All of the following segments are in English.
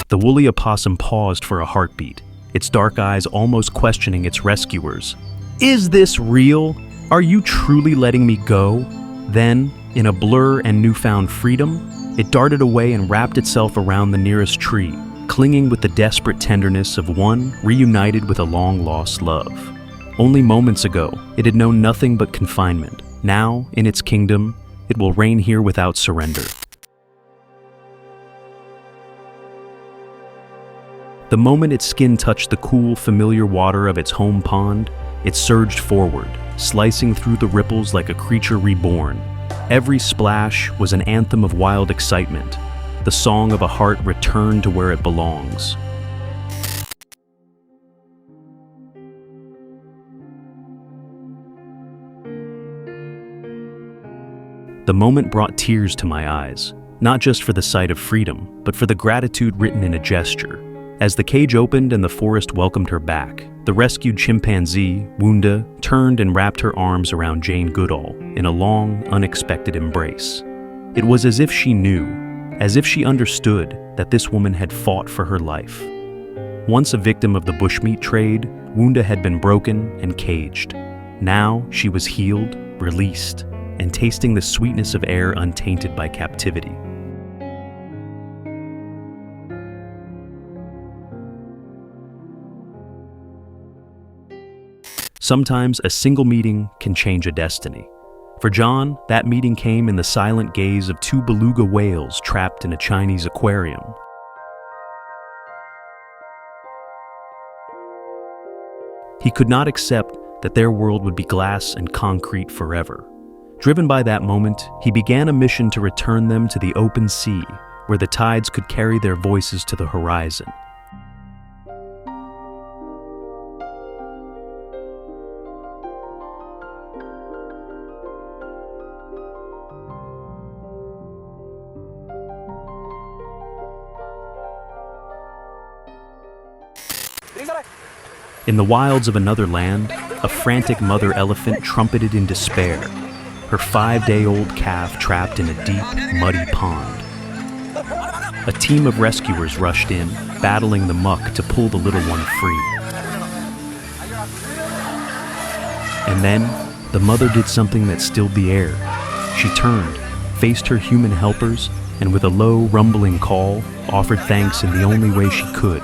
The woolly opossum paused for a heartbeat, its dark eyes almost questioning its rescuers. "Is this real? Are you truly letting me go?" Then, in a blur and newfound freedom, it darted away and wrapped itself around the nearest tree, clinging with the desperate tenderness of one reunited with a long-lost love. Only moments ago, it had known nothing but confinement. Now, in its kingdom, it will reign here without surrender. The moment its skin touched the cool, familiar water of its home pond, it surged forward, slicing through the ripples like a creature reborn. Every splash was an anthem of wild excitement, the song of a heart returned to where it belongs. The moment brought tears to my eyes, not just for the sight of freedom, but for the gratitude written in a gesture. As the cage opened and the forest welcomed her back, the rescued chimpanzee, Wunda, turned and wrapped her arms around Jane Goodall in a long, unexpected embrace. It was as if she knew, as if she understood that this woman had fought for her life. Once a victim of the bushmeat trade, Wunda had been broken and caged. Now she was healed, released, and tasting the sweetness of air untainted by captivity. Sometimes a single meeting can change a destiny. For John, that meeting came in the silent gaze of two beluga whales trapped in a Chinese aquarium. He could not accept that their world would be glass and concrete forever. Driven by that moment, he began a mission to return them to the open sea, where the tides could carry their voices to the horizon. In the wilds of another land, a frantic mother elephant trumpeted in despair, her 5-day-old calf trapped in a deep, muddy pond. A team of rescuers rushed in, battling the muck to pull the little one free. And then, the mother did something that stilled the air. She turned, faced her human helpers, and with a low, rumbling call, offered thanks in the only way she could.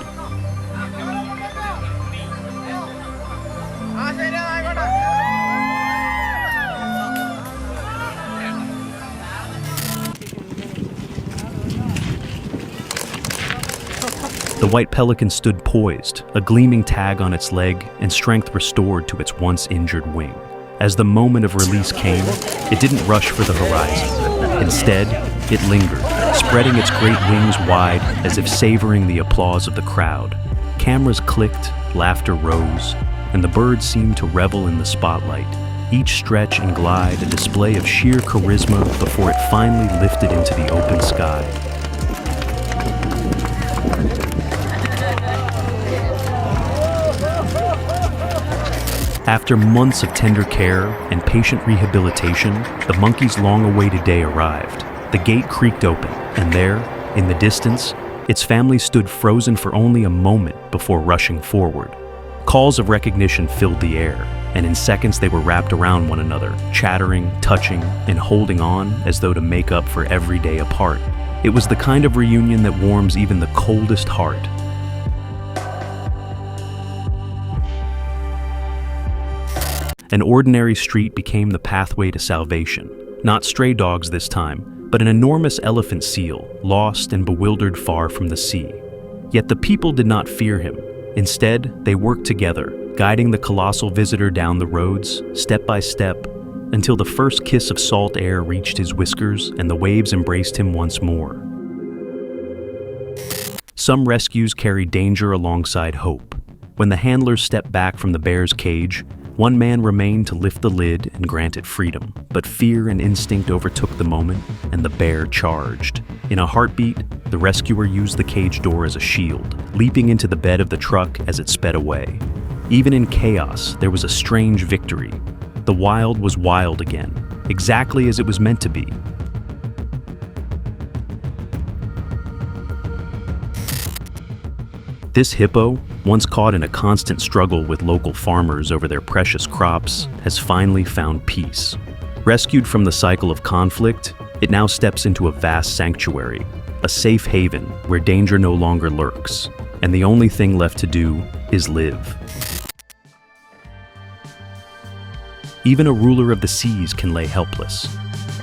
The white pelican stood poised, a gleaming tag on its leg and strength restored to its once injured wing. As the moment of release came, it didn't rush for the horizon. Instead, it lingered, spreading its great wings wide as if savoring the applause of the crowd. Cameras clicked, laughter rose, and the bird seemed to revel in the spotlight. Each stretch and glide a display of sheer charisma before it finally lifted into the open sky. After months of tender care and patient rehabilitation, the monkey's long-awaited day arrived. The gate creaked open, and there, in the distance, its family stood frozen for only a moment before rushing forward. Calls of recognition filled the air, and in seconds they were wrapped around one another, chattering, touching, and holding on as though to make up for every day apart. It was the kind of reunion that warms even the coldest heart. An ordinary street became the pathway to salvation. Not stray dogs this time, but an enormous elephant seal, lost and bewildered far from the sea. Yet the people did not fear him. Instead, they worked together, guiding the colossal visitor down the roads, step by step, until the first kiss of salt air reached his whiskers and the waves embraced him once more. Some rescues carried danger alongside hope. When the handlers stepped back from the bear's cage, one man remained to lift the lid and grant it freedom, but fear and instinct overtook the moment, and the bear charged. In a heartbeat, the rescuer used the cage door as a shield, leaping into the bed of the truck as it sped away. Even in chaos, there was a strange victory. The wild was wild again, exactly as it was meant to be. This hippo, once caught in a constant struggle with local farmers over their precious crops, has finally found peace. Rescued from the cycle of conflict, it now steps into a vast sanctuary, a safe haven where danger no longer lurks, and the only thing left to do is live. Even a ruler of the seas can lay helpless.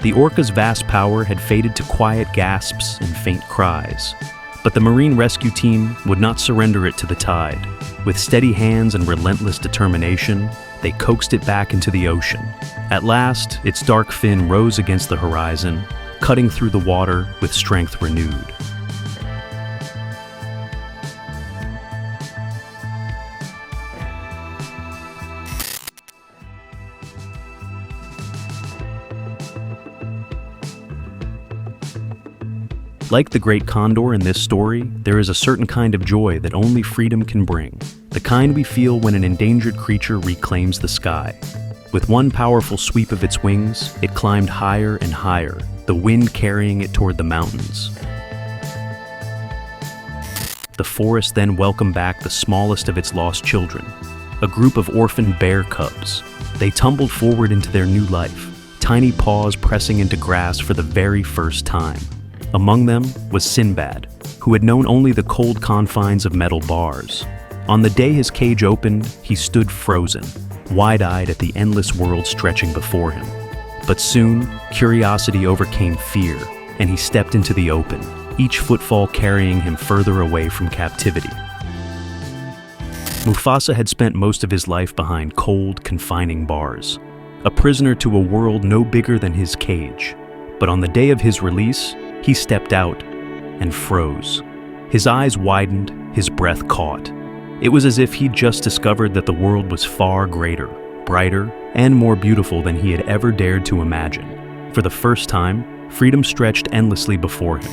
The orca's vast power had faded to quiet gasps and faint cries, but the marine rescue team would not surrender it to the tide. With steady hands and relentless determination, they coaxed it back into the ocean. At last, its dark fin rose against the horizon, cutting through the water with strength renewed. Like the great condor in this story, there is a certain kind of joy that only freedom can bring, the kind we feel when an endangered creature reclaims the sky. With one powerful sweep of its wings, it climbed higher and higher, the wind carrying it toward the mountains. The forest then welcomed back the smallest of its lost children, a group of orphaned bear cubs. They tumbled forward into their new life, tiny paws pressing into grass for the very first time. Among them was Sinbad, who had known only the cold confines of metal bars. On the day his cage opened, he stood frozen, wide-eyed at the endless world stretching before him. But soon, curiosity overcame fear, and he stepped into the open, each footfall carrying him further away from captivity. Mufasa had spent most of his life behind cold, confining bars, a prisoner to a world no bigger than his cage. But on the day of his release, he stepped out and froze. His eyes widened, his breath caught. It was as if he'd just discovered that the world was far greater, brighter, and more beautiful than he had ever dared to imagine. For the first time, freedom stretched endlessly before him.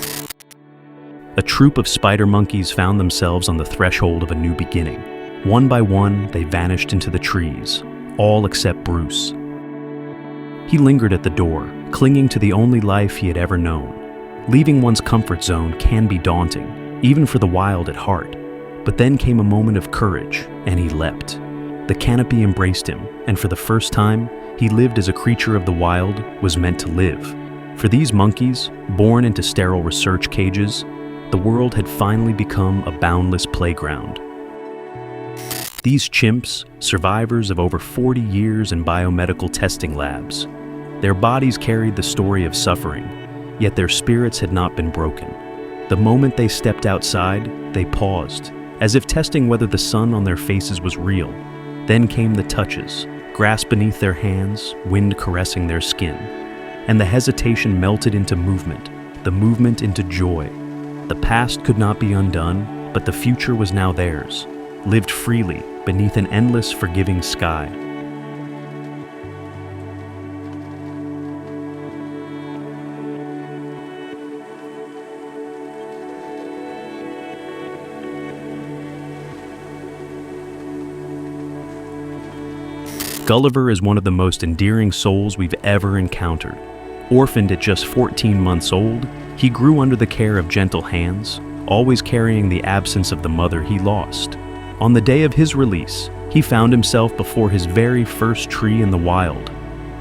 A troop of spider monkeys found themselves on the threshold of a new beginning. One by one, they vanished into the trees, all except Bruce. He lingered at the door, clinging to the only life he had ever known. Leaving one's comfort zone can be daunting, even for the wild at heart. But then came a moment of courage, and he leapt. The canopy embraced him, and for the first time, he lived as a creature of the wild was meant to live. For these monkeys, born into sterile research cages, the world had finally become a boundless playground. These chimps, survivors of over 40 years in biomedical testing labs, their bodies carried the story of suffering, yet their spirits had not been broken. The moment they stepped outside, they paused, as if testing whether the sun on their faces was real. Then came the touches, grass beneath their hands, wind caressing their skin. And the hesitation melted into movement, the movement into joy. The past could not be undone, but the future was now theirs, lived freely beneath an endless, forgiving sky. Gulliver is one of the most endearing souls we've ever encountered. Orphaned at just 14 months old, he grew under the care of gentle hands, always carrying the absence of the mother he lost. On the day of his release, he found himself before his very first tree in the wild.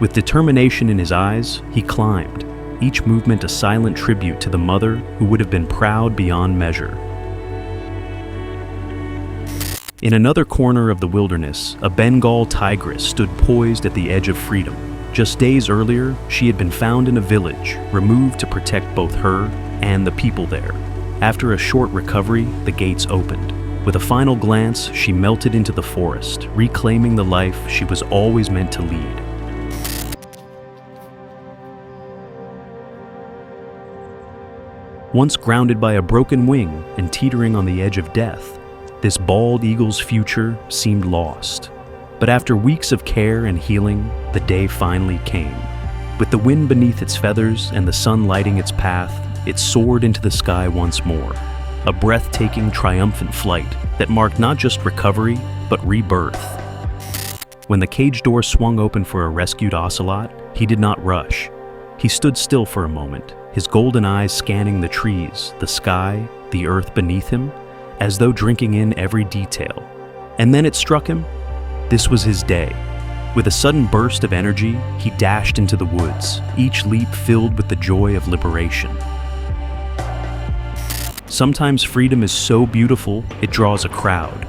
With determination in his eyes, he climbed, each movement a silent tribute to the mother who would have been proud beyond measure. In another corner of the wilderness, a Bengal tigress stood poised at the edge of freedom. Just days earlier, she had been found in a village, removed to protect both her and the people there. After a short recovery, the gates opened. With a final glance, she melted into the forest, reclaiming the life she was always meant to lead. Once grounded by a broken wing and teetering on the edge of death, this bald eagle's future seemed lost. But after weeks of care and healing, the day finally came. With the wind beneath its feathers and the sun lighting its path, it soared into the sky once more. A breathtaking, triumphant flight that marked not just recovery, but rebirth. When the cage door swung open for a rescued ocelot, he did not rush. He stood still for a moment, his golden eyes scanning the trees, the sky, the earth beneath him. as though drinking in every detail. And then it struck him. This was his day. With a sudden burst of energy, he dashed into the woods, each leap filled with the joy of liberation. Sometimes freedom is so beautiful, it draws a crowd.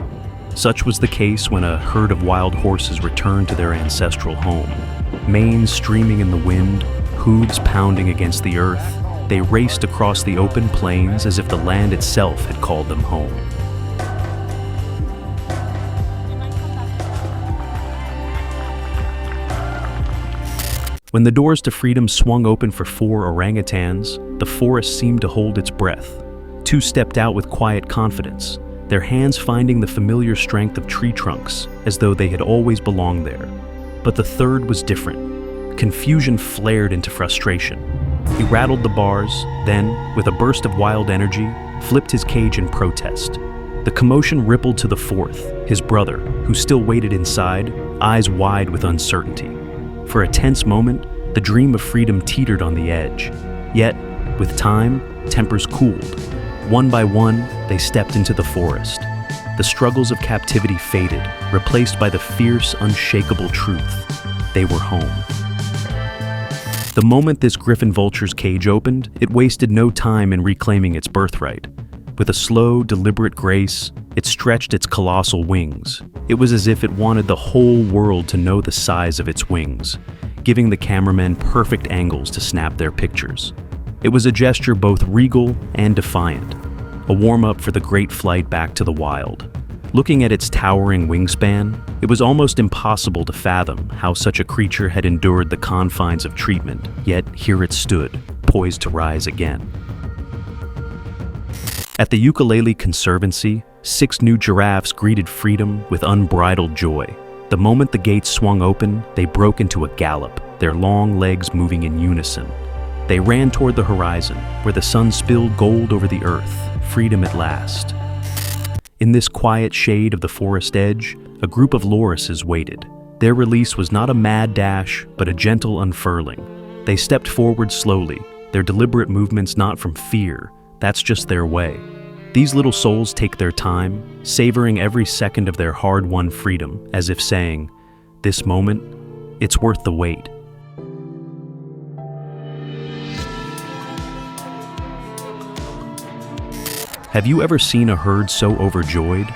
Such was the case when a herd of wild horses returned to their ancestral home. Manes streaming in the wind, hooves pounding against the earth, they raced across the open plains as if the land itself had called them home. When the doors to freedom swung open for 4 orangutans, the forest seemed to hold its breath. 2 stepped out with quiet confidence, their hands finding the familiar strength of tree trunks, as though they had always belonged there. But the third was different. Confusion flared into frustration. He rattled the bars, then, with a burst of wild energy, flipped his cage in protest. The commotion rippled to the fourth, his brother, who still waited inside, eyes wide with uncertainty. For a tense moment, the dream of freedom teetered on the edge. Yet, with time, tempers cooled. One by one, they stepped into the forest. The struggles of captivity faded, replaced by the fierce, unshakable truth. They were home. The moment this griffin vulture's cage opened, it wasted no time in reclaiming its birthright. With a slow, deliberate grace, it stretched its colossal wings. It was as if it wanted the whole world to know the size of its wings, giving the cameramen perfect angles to snap their pictures. It was a gesture both regal and defiant, a warm-up for the great flight back to the wild. Looking at its towering wingspan, it was almost impossible to fathom how such a creature had endured the confines of treatment, yet here it stood, poised to rise again. At the Ukulele Conservancy, 6 new giraffes greeted freedom with unbridled joy. The moment the gates swung open, they broke into a gallop, their long legs moving in unison. They ran toward the horizon, where the sun spilled gold over the earth, freedom at last. In this quiet shade of the forest edge, a group of lorises waited. Their release was not a mad dash, but a gentle unfurling. They stepped forward slowly, their deliberate movements not from fear, that's just their way. These little souls take their time, savoring every second of their hard-won freedom, as if saying, "This moment, it's worth the wait." Have you ever seen a herd so overjoyed?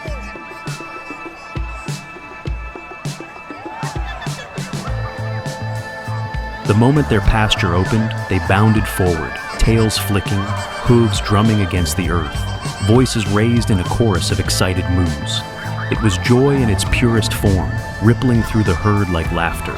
The moment their pasture opened, they bounded forward, tails flicking, hooves drumming against the earth, voices raised in a chorus of excited moos. It was joy in its purest form, rippling through the herd like laughter.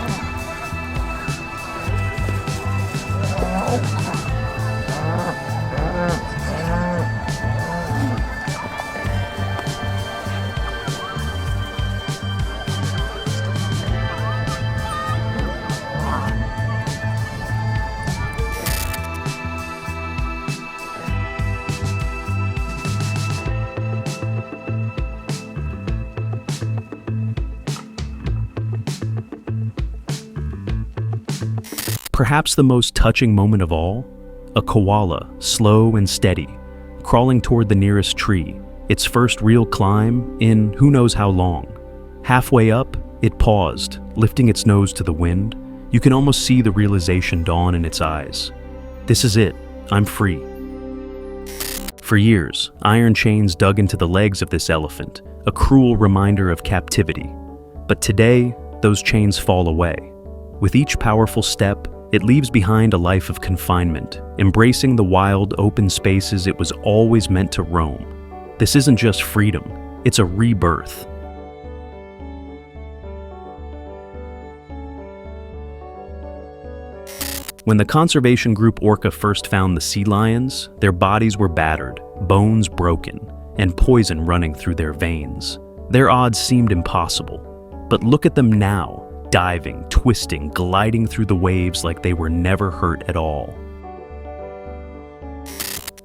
Perhaps the most touching moment of all? A koala, slow and steady, crawling toward the nearest tree, its first real climb in who knows how long. Halfway up, it paused, lifting its nose to the wind. You can almost see the realization dawn in its eyes. This is it, I'm free. For years, iron chains dug into the legs of this elephant, a cruel reminder of captivity. But today, those chains fall away. With each powerful step, it leaves behind a life of confinement, embracing the wild, open spaces it was always meant to roam. This isn't just freedom, it's a rebirth. When the conservation group Orca first found the sea lions, their bodies were battered, bones broken, and poison running through their veins. Their odds seemed impossible. But look at them now. Diving, twisting, gliding through the waves like they were never hurt at all.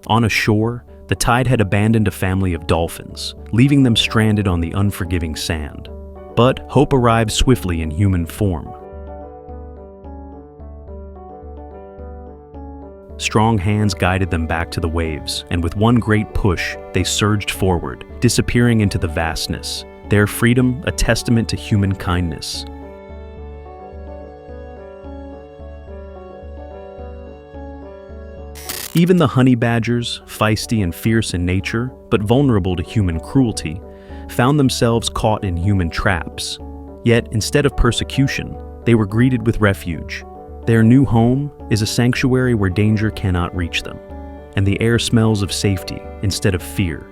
On a shore, the tide had abandoned a family of dolphins, leaving them stranded on the unforgiving sand. But hope arrived swiftly in human form. strong hands guided them back to the waves, and with one great push, they surged forward, disappearing into the vastness, their freedom a testament to human kindness. Even the honey badgers, feisty and fierce in nature, but vulnerable to human cruelty, found themselves caught in human traps. Yet, instead of persecution, they were greeted with refuge. Their new home is a sanctuary where danger cannot reach them, and the air smells of safety instead of fear.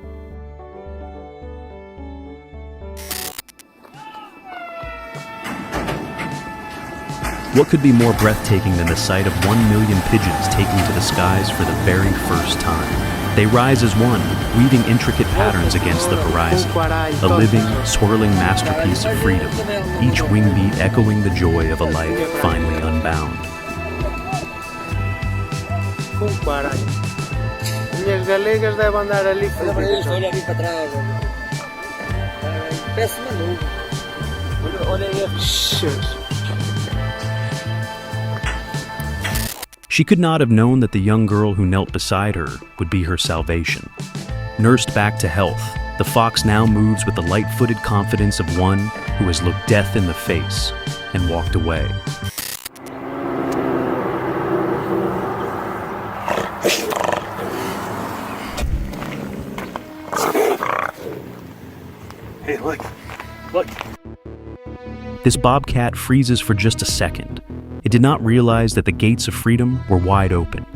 What could be more breathtaking than the sight of 1 million pigeons taking to the skies for the very first time? They rise as one, weaving intricate patterns against the horizon, a living, swirling masterpiece of freedom, each wing beat echoing the joy of a life finally unbound. She could not have known that the young girl who knelt beside her would be her salvation. Nursed back to health, the fox now moves with the light-footed confidence of one who has looked death in the face and walked away. Hey, look. This bobcat freezes for just a second. It did not realize that the gates of freedom were wide open.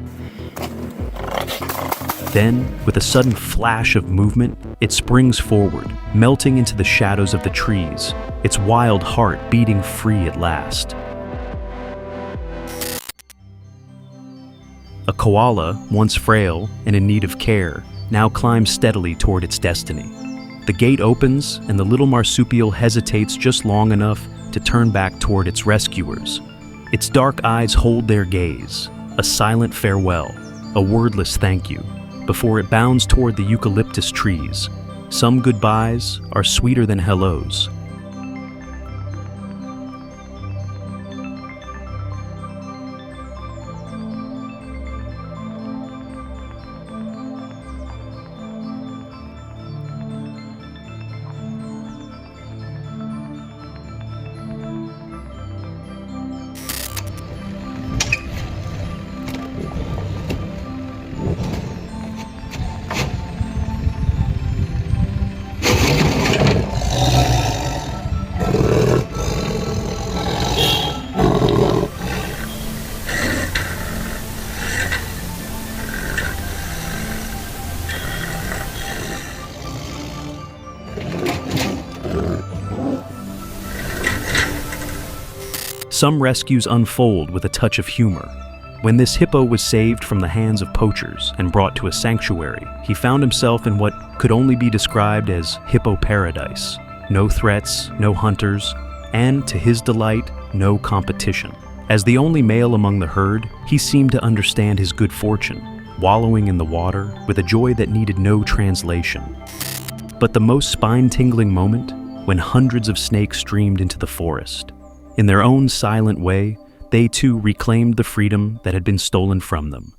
Then, with a sudden flash of movement, it springs forward, melting into the shadows of the trees, its wild heart beating free at last. A koala, once frail and in need of care, now climbs steadily toward its destiny. The gate opens, and the little marsupial hesitates just long enough to turn back toward its rescuers. Its dark eyes hold their gaze, a silent farewell, a wordless thank you, before it bounds toward the eucalyptus trees. Some goodbyes are sweeter than hellos. Some rescues unfold with a touch of humor. When this hippo was saved from the hands of poachers and brought to a sanctuary, he found himself in what could only be described as hippo paradise. No threats, no hunters, and, to his delight, no competition. As the only male among the herd, he seemed to understand his good fortune, wallowing in the water with a joy that needed no translation. But the most spine-tingling moment, when hundreds of snakes streamed into the forest. In their own silent way, they too reclaimed the freedom that had been stolen from them.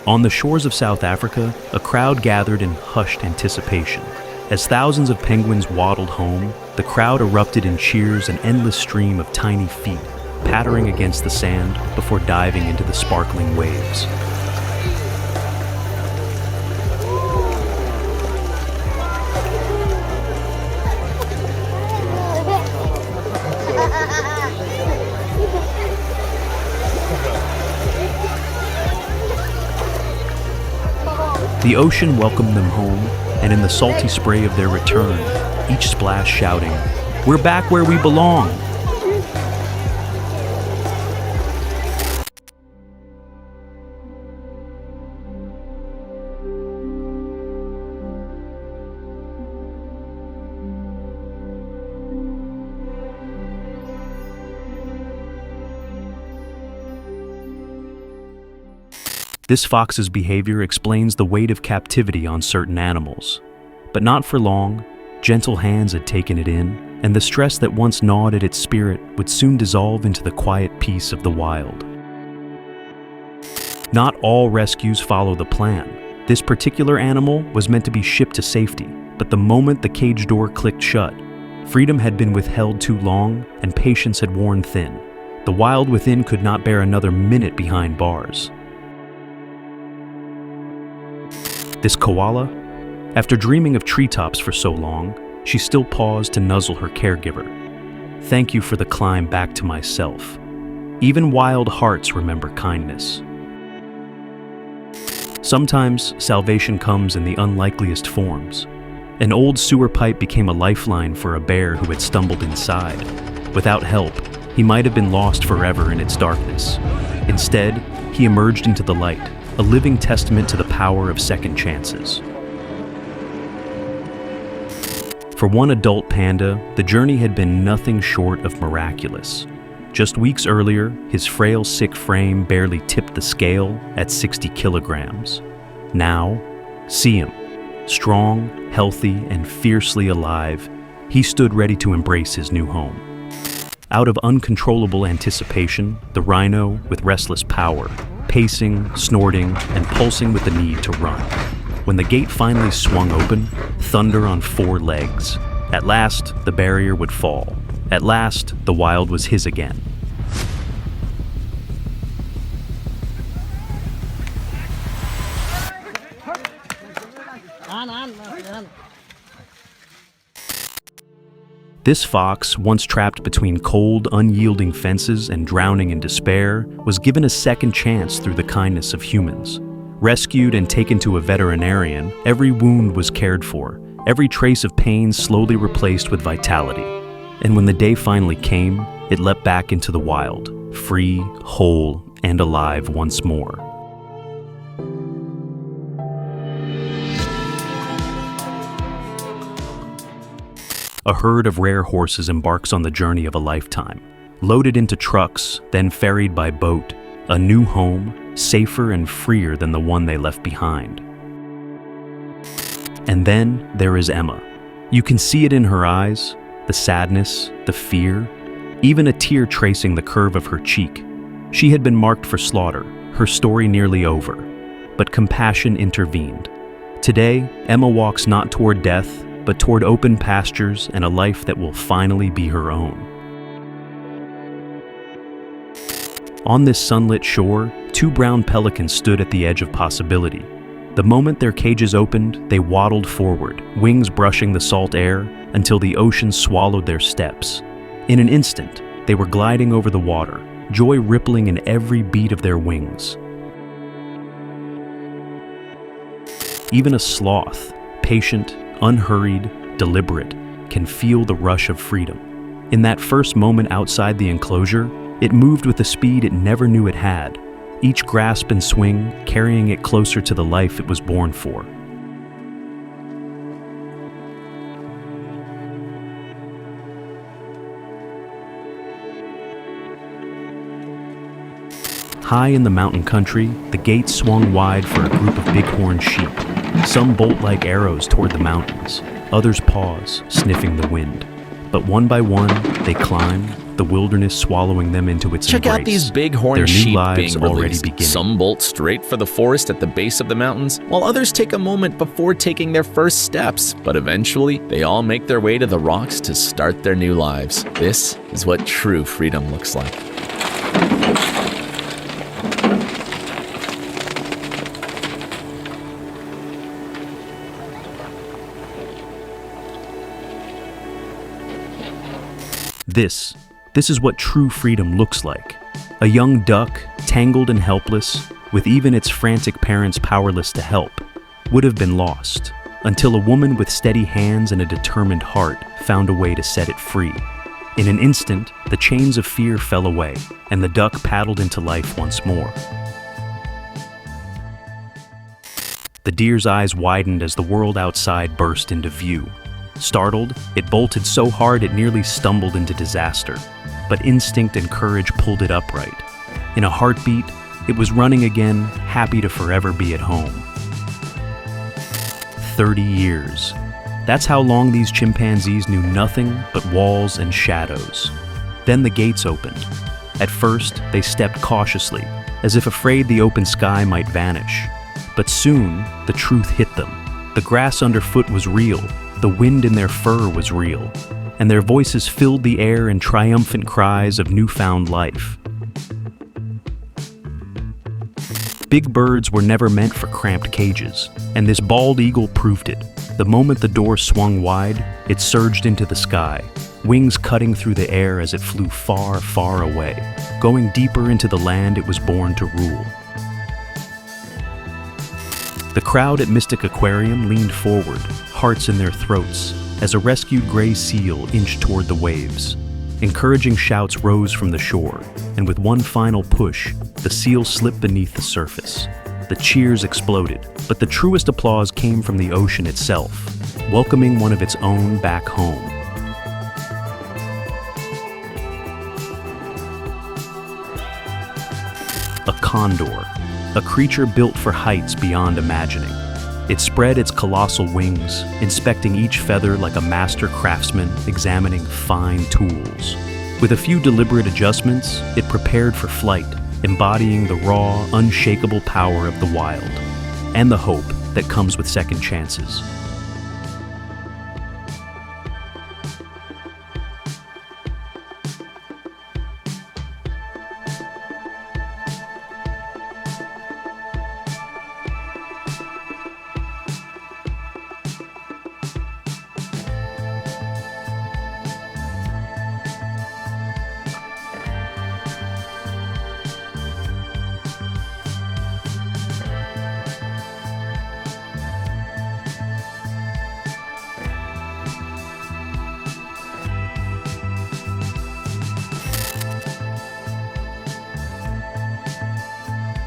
On the shores of South Africa, a crowd gathered in hushed anticipation. As thousands of penguins waddled home, the crowd erupted in cheers, an endless stream of tiny feet, pattering against the sand before diving into the sparkling waves. The ocean welcomed them home, and in the salty spray of their return, each splash shouting, "We're back where we belong!" This fox's behavior explains the weight of captivity on certain animals. But not for long, gentle hands had taken it in, and the stress that once gnawed at its spirit would soon dissolve into the quiet peace of the wild. Not all rescues follow the plan. This particular animal was meant to be shipped to safety, but the moment the cage door clicked shut, freedom had been withheld too long and patience had worn thin. The wild within could not bear another minute behind bars. This koala? After dreaming of treetops for so long, she still paused to nuzzle her caregiver. Thank you for the climb back to myself. Even wild hearts remember kindness. Sometimes salvation comes in the unlikeliest forms. An old sewer pipe became a lifeline for a bear who had stumbled inside. Without help, he might have been lost forever in its darkness. Instead, he emerged into the light, a living testament to the power of second chances. For one adult panda, the journey had been nothing short of miraculous. Just weeks earlier, his frail, sick frame barely tipped the scale at 60 kilograms. Now, see him. Strong, healthy, and fiercely alive, he stood ready to embrace his new home. Out of uncontrollable anticipation, the rhino, with restless power, pacing, snorting, and pulsing with the need to run. When the gate finally swung open, thunder on 4 legs. At last, the barrier would fall. At last, the wild was his again. This fox, once trapped between cold, unyielding fences and drowning in despair, was given a second chance through the kindness of humans. Rescued and taken to a veterinarian, every wound was cared for, every trace of pain slowly replaced with vitality. And when the day finally came, it leapt back into the wild, free, whole, and alive once more. A herd of rare horses embarks on the journey of a lifetime. Loaded into trucks, then ferried by boat, a new home, safer and freer than the one they left behind. And then there is Emma. You can see it in her eyes, the sadness, the fear, even a tear tracing the curve of her cheek. She had been marked for slaughter, her story nearly over. But compassion intervened. Today, Emma walks not toward death, but toward open pastures and a life that will finally be her own. On this sunlit shore, 2 brown pelicans stood at the edge of possibility. The moment their cages opened, they waddled forward, wings brushing the salt air, until the ocean swallowed their steps. In an instant, they were gliding over the water, joy rippling in every beat of their wings. Even a sloth, patient, unhurried, deliberate, can feel the rush of freedom. In that first moment outside the enclosure, it moved with a speed it never knew it had, each grasp and swing carrying it closer to the life it was born for. High in the mountain country, the gates swung wide for a group of bighorn sheep. Some bolt like arrows toward the mountains, others pause, sniffing the wind. But one by one, they climb, the wilderness swallowing them into its Check embrace. out these bighorn Their new sheep lives being already released. beginning. Some bolt straight for the forest at the base of the mountains, while others take a moment before taking their first steps. But eventually, they all make their way to the rocks to start their new lives. This is what true freedom looks like. This is what true freedom looks like. A young duck, tangled and helpless, with even its frantic parents powerless to help, would have been lost, until a woman with steady hands and a determined heart found a way to set it free. In an instant, the chains of fear fell away, and the duck paddled into life once more. The deer's eyes widened as the world outside burst into view. Startled, it bolted so hard it nearly stumbled into disaster. But instinct and courage pulled it upright. In a heartbeat, it was running again, happy to forever be at home. 30 years. That's how long these chimpanzees knew nothing but walls and shadows. Then the gates opened. At first, they stepped cautiously, as if afraid the open sky might vanish. But soon, the truth hit them. The grass underfoot was real, the wind in their fur was real, and their voices filled the air in triumphant cries of newfound life. Big birds were never meant for cramped cages, and this bald eagle proved it. The moment the door swung wide, it surged into the sky, wings cutting through the air as it flew far, far away, going deeper into the land it was born to rule. The crowd at Mystic Aquarium leaned forward, hearts in their throats, as a rescued gray seal inched toward the waves. Encouraging shouts rose from the shore, and with one final push, the seal slipped beneath the surface. The cheers exploded, but the truest applause came from the ocean itself, welcoming one of its own back home. A condor, a creature built for heights beyond imagining. It spread its colossal wings, inspecting each feather like a master craftsman examining fine tools. With a few deliberate adjustments, it prepared for flight, embodying the raw, unshakable power of the wild, and the hope that comes with second chances.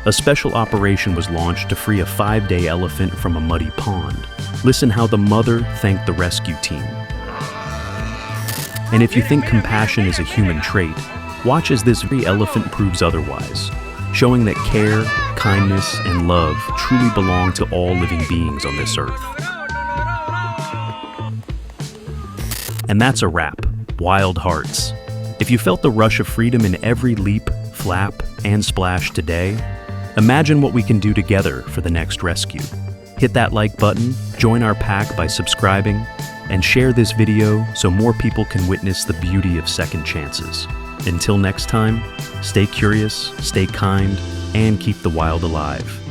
A special operation was launched to free a 5-day elephant from a muddy pond. Listen how the mother thanked the rescue team. And if you think compassion is a human trait, watch as this very elephant proves otherwise, showing that care, kindness, and love truly belong to all living beings on this earth. And that's a wrap. Wild hearts. If you felt the rush of freedom in every leap, flap, and splash today, imagine what we can do together for the next rescue. Hit that like button, join our pack by subscribing, and share this video so more people can witness the beauty of second chances. Until next time, stay curious, stay kind, and keep the wild alive.